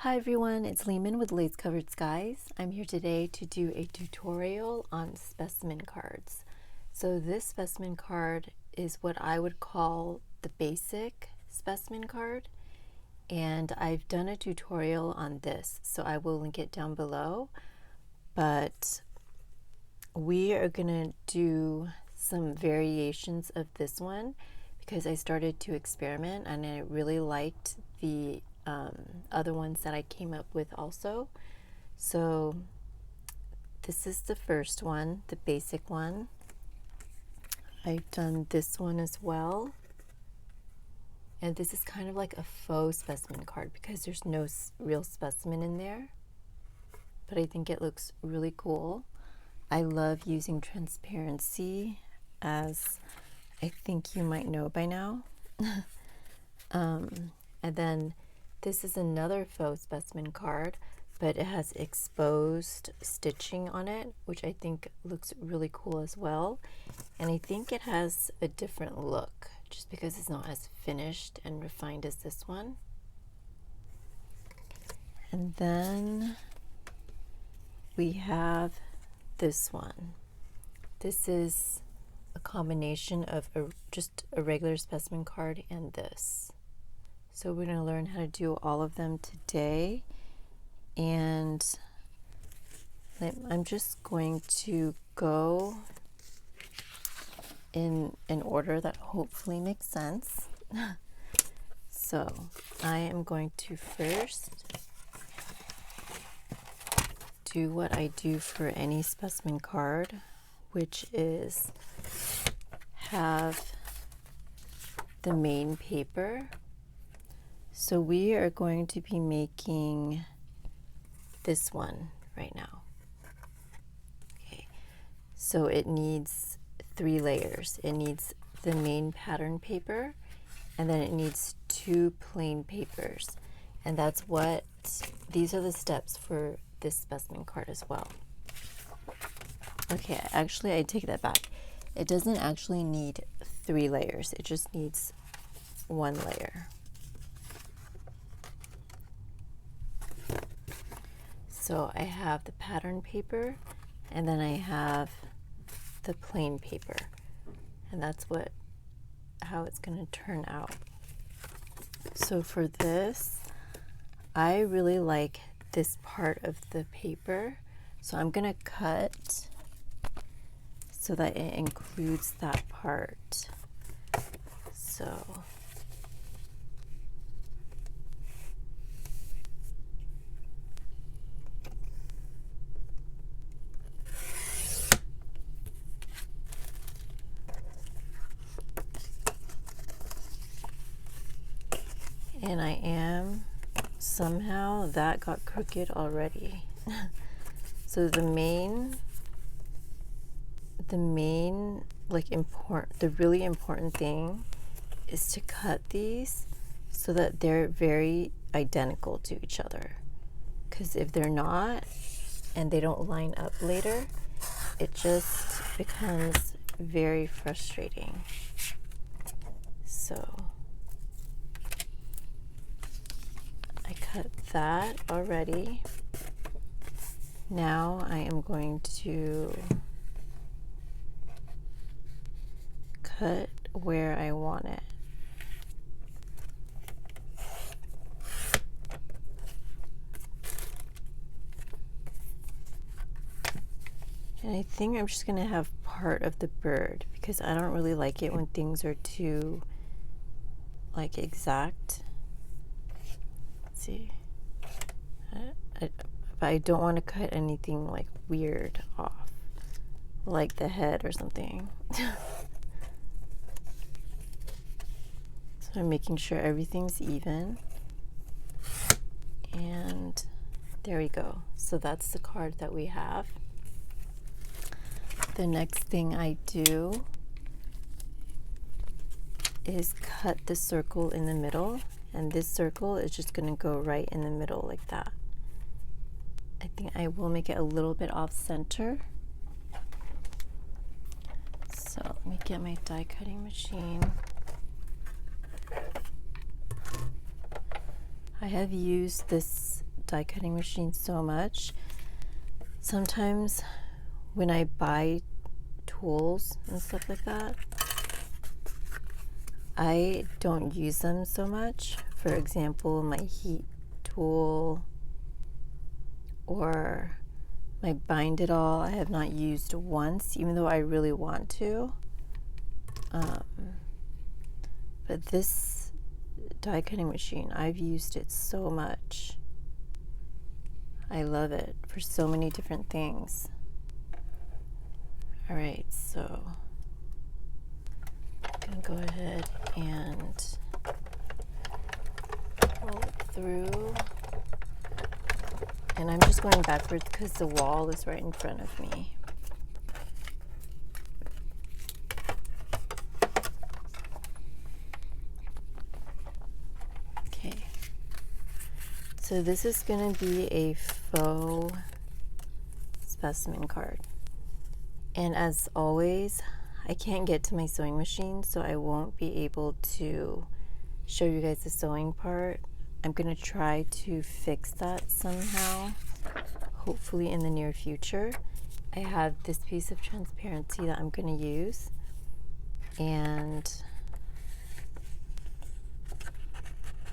Hi everyone, it's Lehman with Lace Covered Skies. I'm here today to do a tutorial on specimen cards. So this specimen card is what I would call the basic specimen card, and I've done a tutorial on this, so I will link it down below. But we are gonna do some variations of this one because I started to experiment and I really liked the other ones that I came up with also. So this is the first one, the basic one. I've done this one as well. And this is kind of like a faux specimen card because there's no real specimen in there. But I think it looks really cool. I love using transparency, as I think you might know by now. And then this is another faux specimen card, but it has exposed stitching on it, which I think looks really cool as well. And I think it has a different look just because it's not as finished and refined as this one. And then we have this one. This is a combination of just a regular specimen card and this. So we're going to learn how to do all of them today, and I'm just going to go in an order that hopefully makes sense. So I am going to first do what I do for any specimen card, which is have the main paper. So we are going to be making this one right now. Okay, so it needs 3 layers. It needs the main pattern paper, and then it needs 2 plain papers. And that's what, these are the steps for this specimen card as well. Okay, actually I take that back. It doesn't actually need 3 layers. It just needs 1 layer. So I have the pattern paper, and then I have the plain paper, and that's how it's going to turn out. So for this, I really like this part of the paper, so I'm going to cut so that it includes that part. So and I am, somehow that got crooked already. So the really important thing is to cut these so that they're very identical to each other. Because if they're not and they don't line up later, it just becomes very frustrating. So I cut that already. Now I am going to cut where I want it. And I think I'm just going to have part of the bird because I don't really like it when things are too exact. Let's see. But I don't want to cut anything weird off, like the head or something. So I'm making sure everything's even. And there we go. So that's the card that we have. The next thing I do is cut the circle in the middle, and this circle is just going to go right in the middle like that. I think I will make it a little bit off center. So let me get my die cutting machine. I have used this die cutting machine so much. Sometimes when I buy tools and stuff like that, I don't use them so much. For example, my heat tool or my bind it all, I have not used once, even though I really want to. But this die cutting machine, I've used it so much. I love it for so many different things. All right, so I'm gonna go ahead and roll it through. And I'm just going backwards because the wall is right in front of me. Okay. So this is going to be a faux specimen card. And as always, I can't get to my sewing machine, so I won't be able to show you guys the sewing part. I'm going to try to fix that somehow, hopefully in the near future. I have this piece of transparency that I'm going to use, and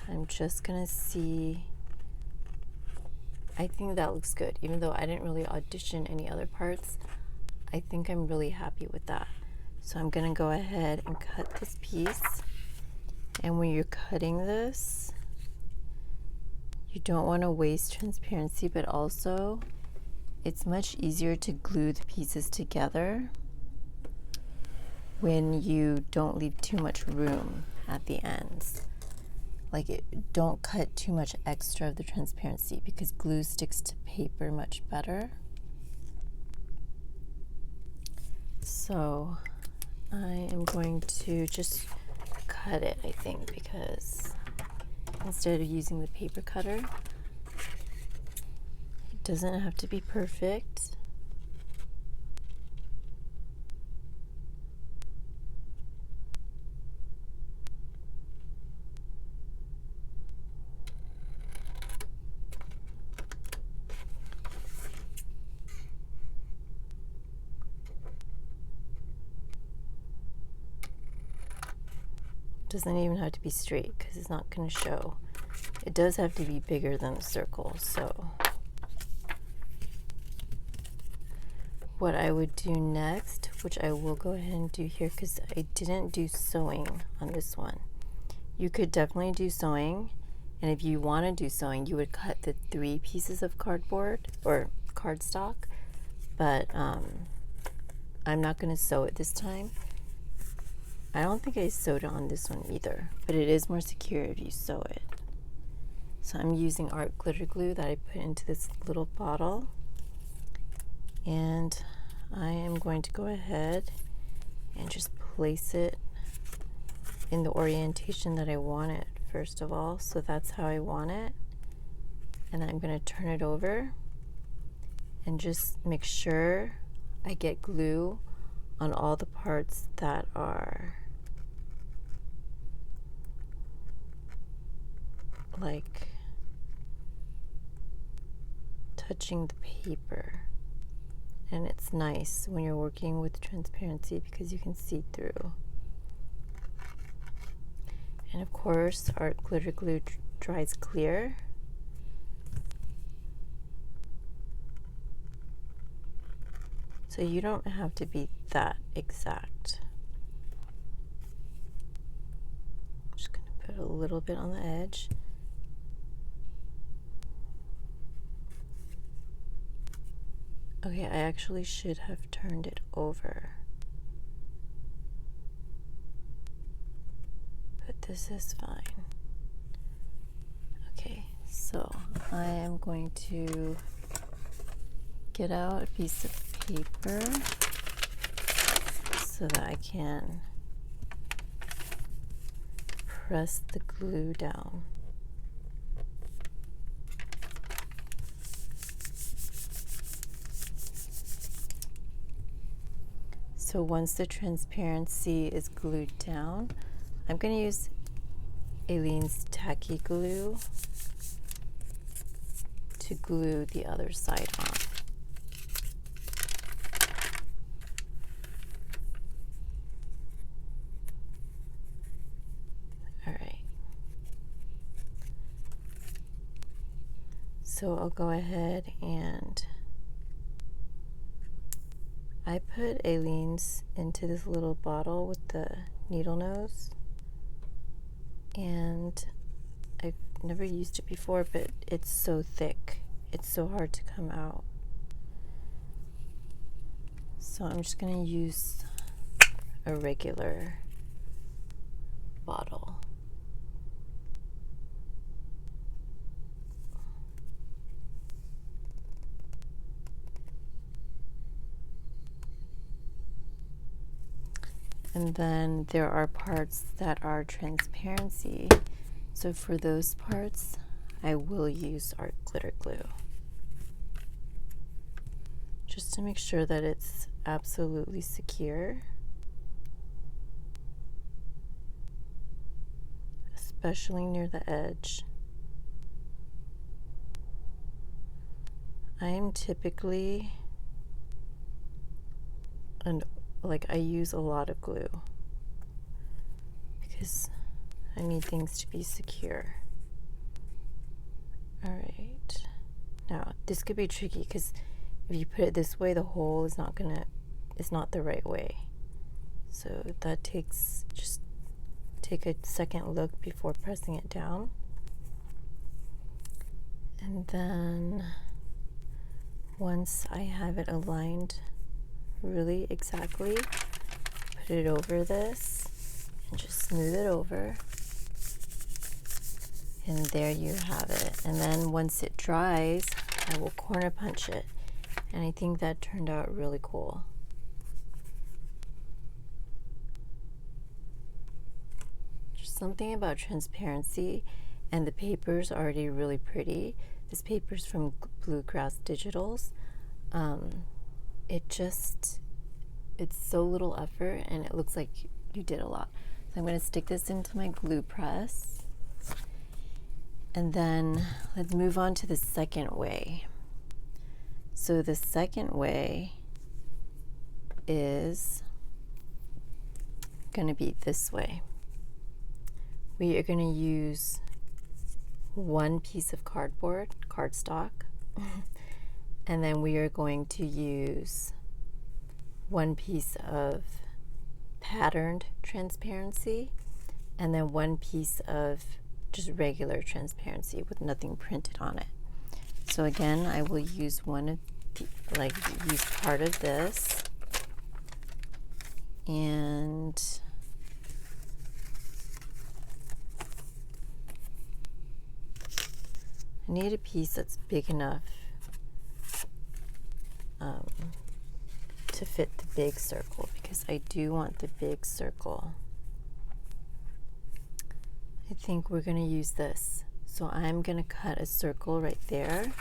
I'm just going to see. I think that looks good, even though I didn't really audition any other parts. I think I'm really happy with that. So I'm going to go ahead and cut this piece. And when you're cutting this, you don't want to waste transparency, but also it's much easier to glue the pieces together when you don't leave too much room at the ends. Like, don't cut too much extra of the transparency because glue sticks to paper much better. So I am going to just cut it, I think, because instead of using the paper cutter, it doesn't have to be perfect. Doesn't even have to be straight because it's not going to show. It does have to be bigger than the circle. So what I would do next, which I will go ahead and do here because I didn't do sewing on this one. You could definitely do sewing, and if you want to do sewing, you would cut the 3 pieces of cardboard or cardstock, but I'm not going to sew it this time. I don't think I sewed it on this one either, but it is more secure if you sew it. So I'm using art glitter glue that I put into this little bottle, and I am going to go ahead and just place it in the orientation that I want it first of all. So that's how I want it, and I'm going to turn it over and just make sure I get glue on all the parts that are like touching the paper. And it's nice when you're working with transparency because you can see through. And of course, art glitter glue dries clear. So you don't have to be that exact. I'm just going to put a little bit on the edge. Okay, I actually should have turned it over. But this is fine. Okay, so I am going to get out a piece of paper so that I can press the glue down. So once the transparency is glued down, I'm going to use Aleene's tacky glue. to glue the other side on. All right. So I'll go ahead and I put Aleene's into this little bottle with the needle nose, and I've never used it before, but it's so thick. It's so hard to come out. So I'm just going to use a regular bottle. And then there are parts that are transparency. So for those parts, I will use art glitter glue, just to make sure that it's absolutely secure, especially near the edge. I am typically I use a lot of glue because I need things to be secure. All right. Now, this could be tricky because if you put it this way, the hole is not the right way. So just take a second look before pressing it down. And then once I have it aligned really exactly, put it over this and just smooth it over. And there you have it. And then once it dries, I will corner punch it. And I think that turned out really cool. Just something about transparency, and the paper's already really pretty. This paper's from Bluegrass Digitals. It's so little effort and it looks like you did a lot. So I'm going to stick this into my glue press. And then let's move on to the second way. So the second way is going to be this way. We are going to use one piece of cardstock, and then we are going to use one piece of patterned transparency, and then one piece of just regular transparency with nothing printed on it. So again, I will use use part of this, and I need a piece that's big enough to fit the big circle, because I do want the big circle. I think we're going to use this. So I'm going to cut a circle right there.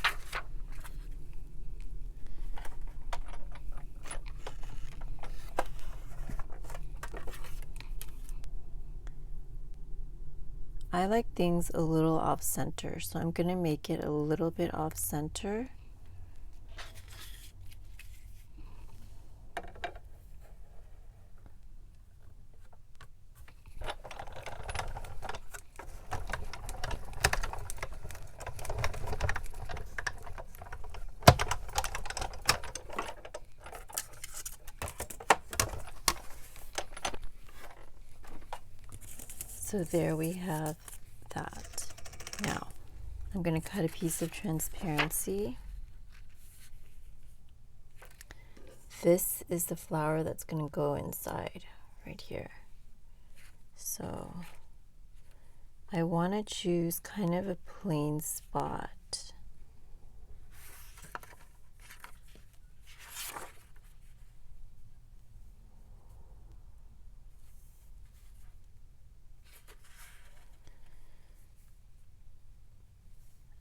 I like things a little off center, so I'm going to make it a little bit off center. So there we have that. Now, I'm going to cut a piece of transparency. This is the flower that's going to go inside right here. So I want to choose kind of a plain spot.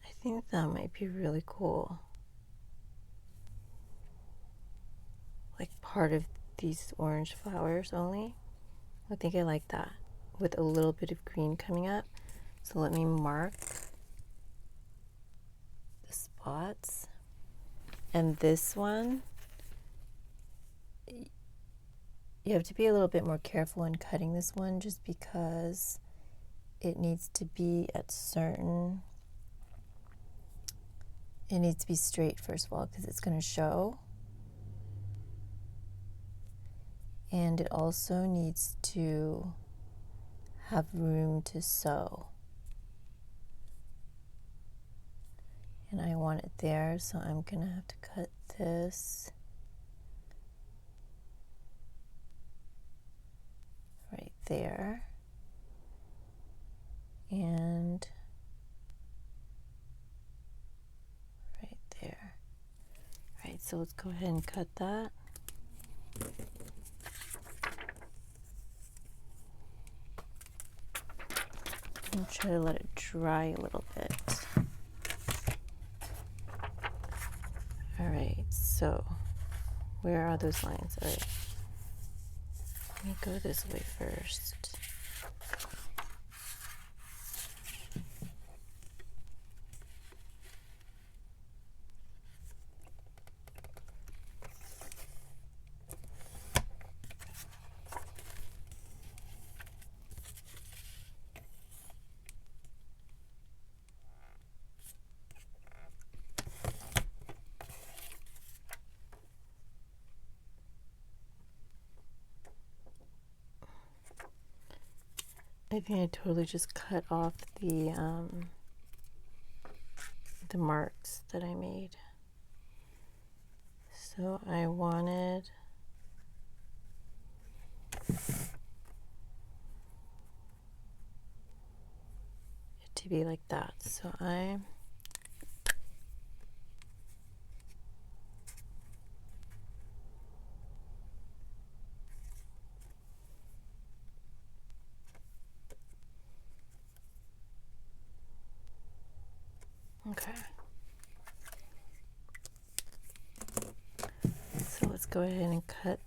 I think that might be really cool. Like part of these orange flowers only. I think I like that with a little bit of green coming up. So let me mark the spot. offcuts. And this one, you have to be a little bit more careful in cutting this one just because it needs to be it needs to be straight first of all because it's going to show. And it also needs to have room to sew. And I want it there, so I'm going to have to cut this right there. And right there. All right, so let's go ahead and cut that. And try to let it dry a little bit. All right, so where are those lines? All right, let me go this way first. I think I totally just cut off the marks that I made. So I wanted it to be like that. So okay. So let's go ahead and cut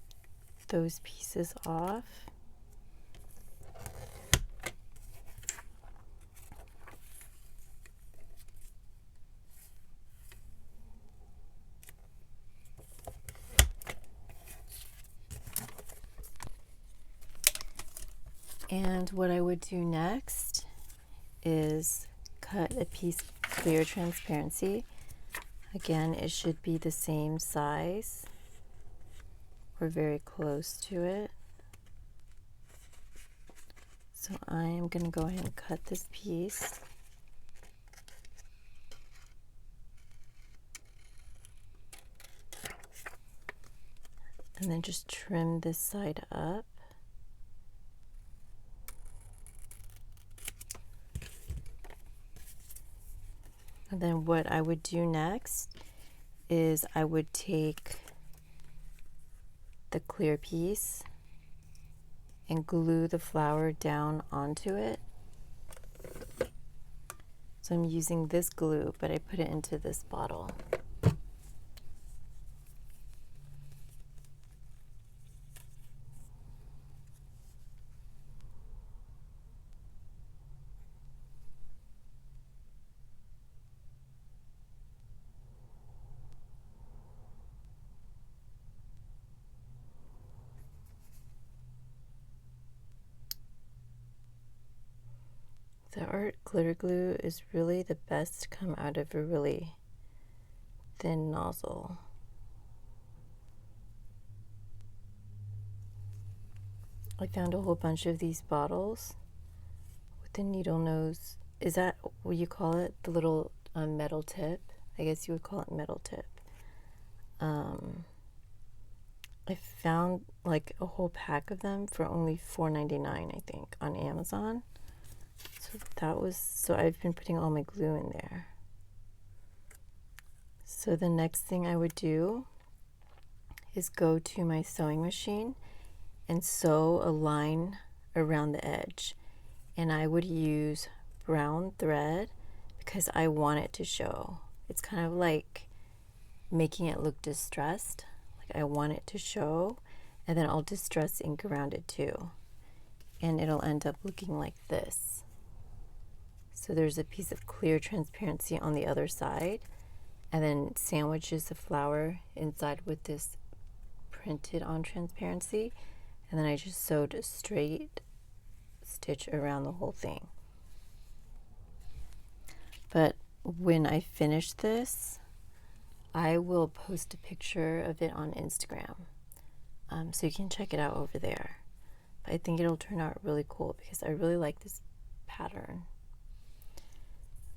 those pieces off. And what I would do next is cut a piece of clear transparency. Again, it should be the same size or very close to it. So I am going to go ahead and cut this piece. And then just trim this side up. And then what I would do next is I would take the clear piece and glue the flower down onto it. So I'm using this glue, but I put it into this bottle. The art glitter glue is really the best to come out of a really thin nozzle. I found a whole bunch of these bottles with the needle nose. Is that what you call it? The little metal tip? I guess you would call it metal tip. I found like a whole pack of them for only $4.99, I think, on Amazon. So I've been putting all my glue in there. So the next thing I would do is go to my sewing machine and sew a line around the edge. And I would use brown thread because I want it to show. It's kind of like making it look distressed. Like I want it to show, and then I'll distress ink around it too. And it'll end up looking like this. So there's a piece of clear transparency on the other side, and then sandwiches the flower inside with this printed on transparency, and then I just sewed a straight stitch around the whole thing. But when I finish this, I will post a picture of it on Instagram, so you can check it out over there. But I think it'll turn out really cool because I really like this pattern.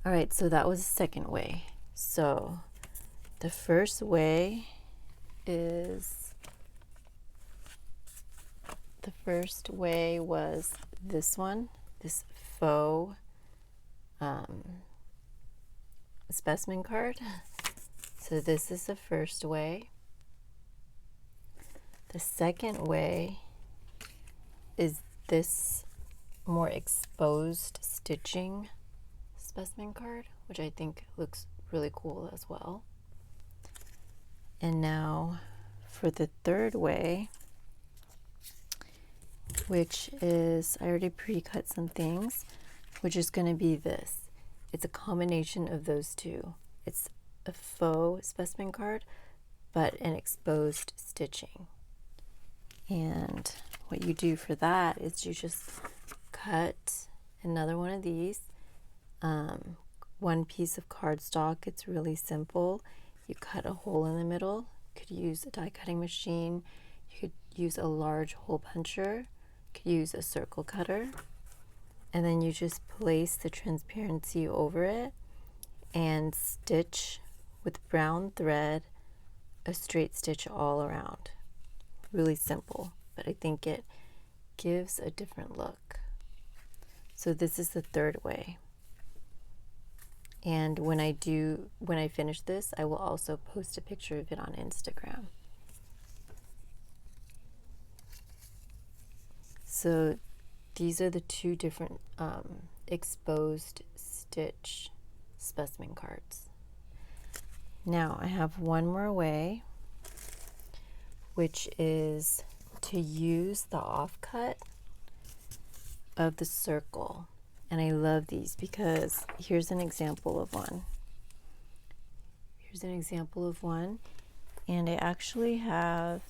All right, so that was the second way. So the first way was this one, this faux specimen card. So this is the first way. The second way is this more exposed stitching specimen card, which I think looks really cool as well. And now for the third way, which is, I already pre-cut some things, which is going to be this. It's a combination of those two. It's a faux specimen card, but an exposed stitching. And what you do for that is you just cut another one of these, one piece of cardstock. It's really simple. You cut a hole in the middle. You could use a die cutting machine. You could use a large hole puncher. You could use a circle cutter. And then you just place the transparency over it and stitch with brown thread a straight stitch all around. Really simple, but I think it gives a different look. So this is the third way. And when I finish this, I will also post a picture of it on Instagram. So these are the two different exposed stitch specimen cards. Now I have one more way, which is to use the offcut of the circle. And I love these because here's an example of one. And I actually have,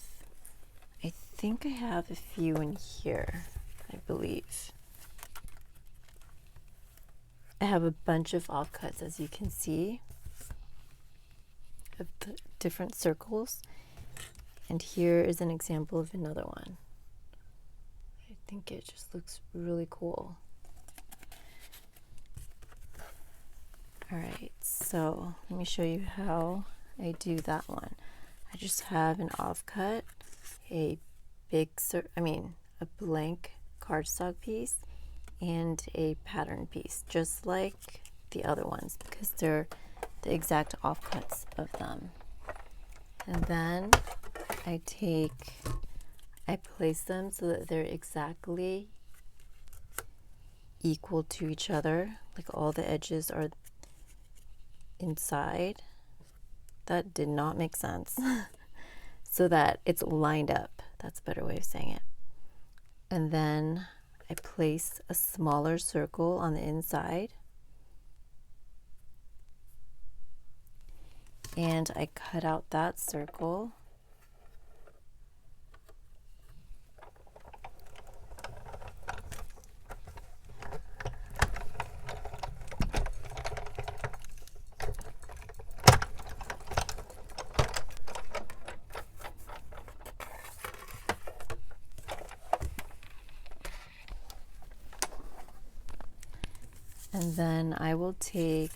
I think I have a few in here, I believe. I have a bunch of offcuts, as you can see, of the different circles. And here is an example of another one. I think it just looks really cool. All right, so let me show you how I do that one. I just have an offcut, a blank cardstock piece, and a pattern piece, just like the other ones, because they're the exact offcuts of them. And then I place them so that they're exactly equal to each other, like all the edges are inside. That did not make sense. So that it's lined up. That's a better way of saying it. And then I place a smaller circle on the inside. And I cut out that circle. And then I will take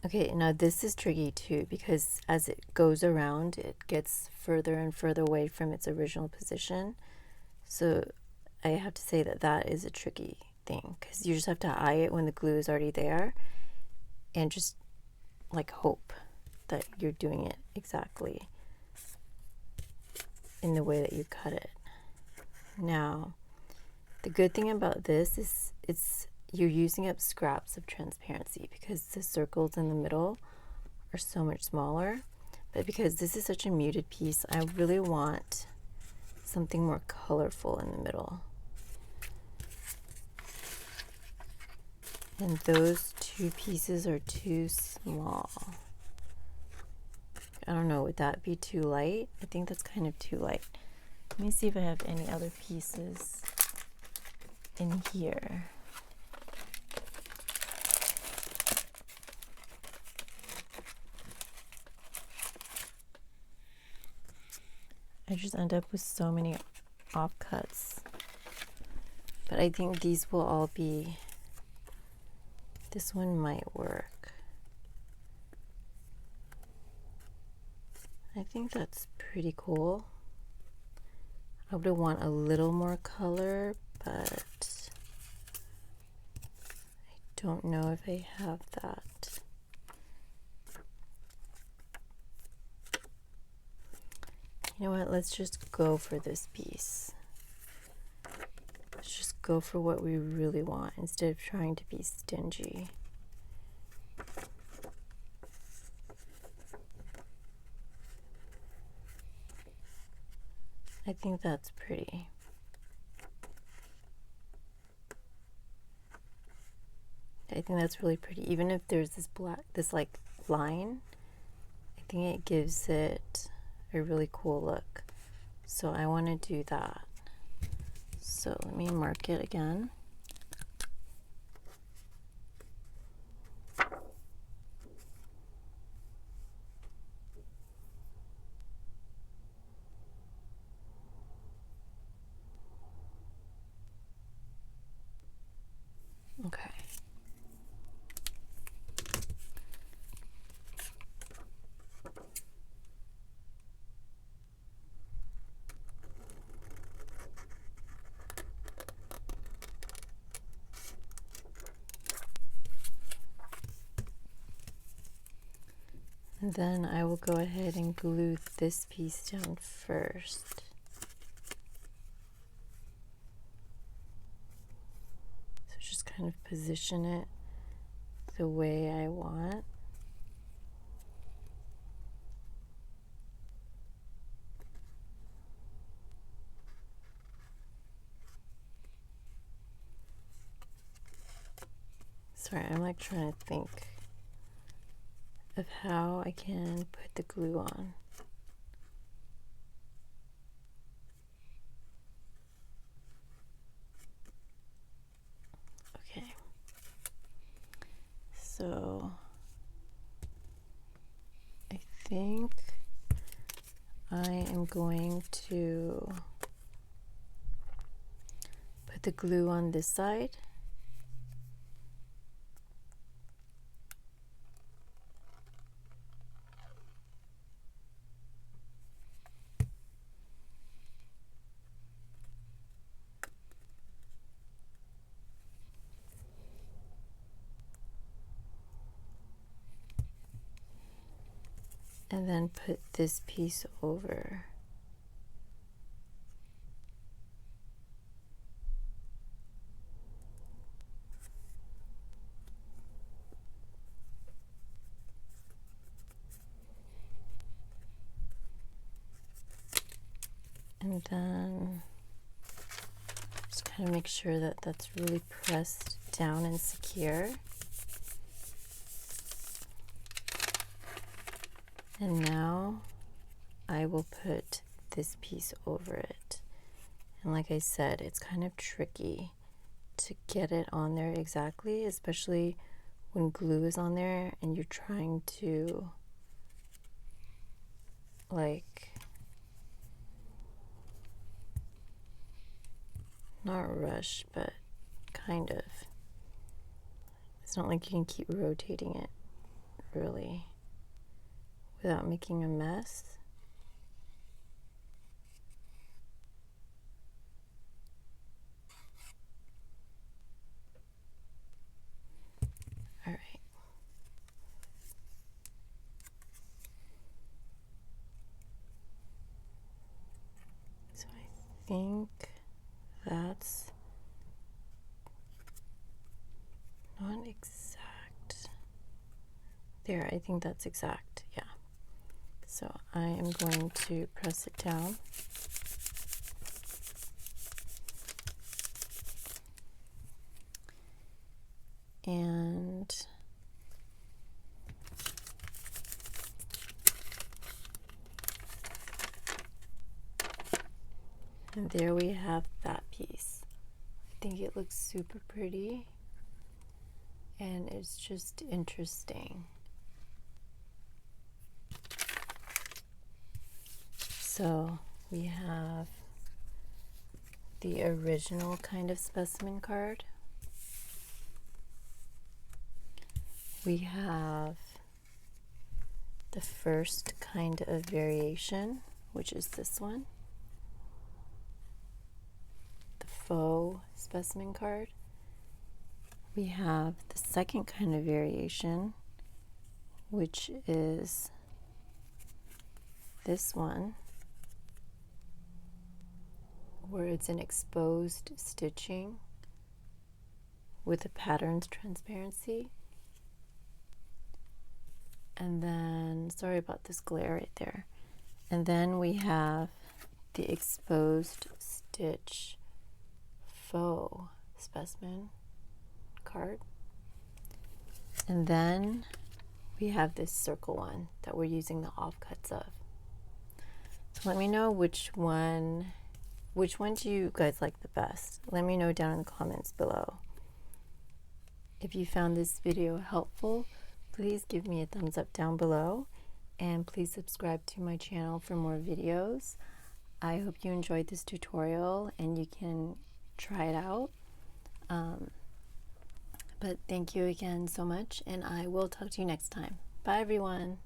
okay, now this is tricky too, because as it goes around, it gets further and further away from its original position. So I have to say that that is a tricky thing, because you just have to eye it when the glue is already there and just like hope that you're doing it exactly in the way that you cut it. Now, the good thing about this is you're using up scraps of transparency, because the circles in the middle are so much smaller. But because this is such a muted piece, I really want something more colorful in the middle. And those two pieces are too small. I don't know, would that be too light? I think that's kind of too light. Let me see if I have any other pieces in here. I just end up with so many offcuts. But I think these will all be, this one might work. I think that's pretty cool. I would want a little more color, but I don't know if I have that. You know what, let's just go for this piece. Let's just go for what we really want instead of trying to be stingy. I think that's pretty. I think that's really pretty. Even if there's this black, this like line, I think it gives it a really cool look. So I want to do that. So let me mark it again. Okay. And then I will go ahead and glue this piece down first. So just kind of position it the way I want. Sorry, I'm like trying to think of how I can put the glue on. Okay. So I think I am going to put the glue on this side. And then put this piece over. And then just kind of make sure that that's really pressed down and secure. And now I will put this piece over it. And like I said, it's kind of tricky to get it on there exactly, especially when glue is on there and you're trying to like not rush, but kind of. It's not like you can keep rotating it really without making a mess. All right. So I think that's not exact. There, I think that's exact, yeah. So I am going to press it down. And there we have that piece. I think it looks super pretty and it's just interesting. So we have the original kind of specimen card. We have the first kind of variation, which is this one, the faux specimen card. We have the second kind of variation, which is this one, where it's an exposed stitching with a patterned transparency. And then, sorry about this glare right there. And then we have the exposed stitch faux specimen card. And then we have this circle one that we're using the offcuts of. So let me know which one do you guys like the best? Let me know down in the comments below. If you found this video helpful, please give me a thumbs up down below, and please subscribe to my channel for more videos. I hope you enjoyed this tutorial and you can try it out. But thank you again so much, and I will talk to you next time. Bye everyone.